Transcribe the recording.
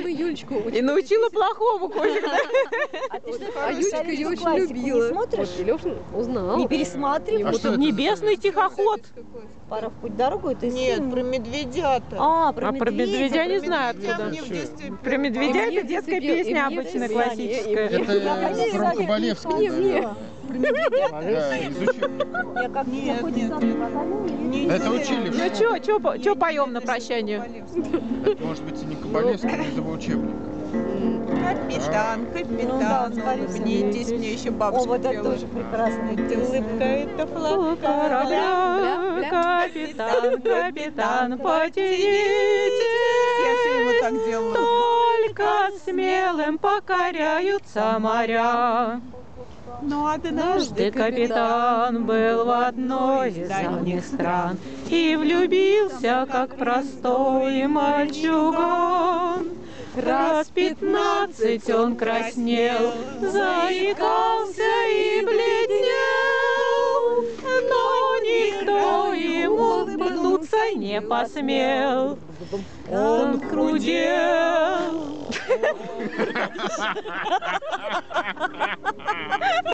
Юлечку и научила плохому котика. А Юлечка ее очень любила. Не смотришь? Леша узнал. Не пересматривай. А что это Небесный тихоход. Пора в путь дорогу, это Нет, фильм. про медведята. А, про А про медведя не знаю Медведя откуда. мне в детстве Про медведя И мне это детская в детстве пел, и песня мне в обычно детстве, классическая. Это про Кабалевский, наверное. Да, из учебника. Я как Нет, хоть нет, сам нет. показала, Это учили в Ну школе. чё поем на прощание? Это может быть и не Кабалевский, но из его учебника. Капитан, Ну да, капитан, скорее всего. улыбнитесь, мне еще О, бабушка вот это пела. тоже прекрасная Улыбка песня. это флаг Корабля, капитан, капитан, потянитесь. Я все ему так делала. Только смелым покоряются моря. Но Однажды капитан был в одной из дальних стран и влюбился, как простой мальчуган. Раз 15 он краснел, заикался и бледнел, но никто ему улыбнуться не посмел. Он худел.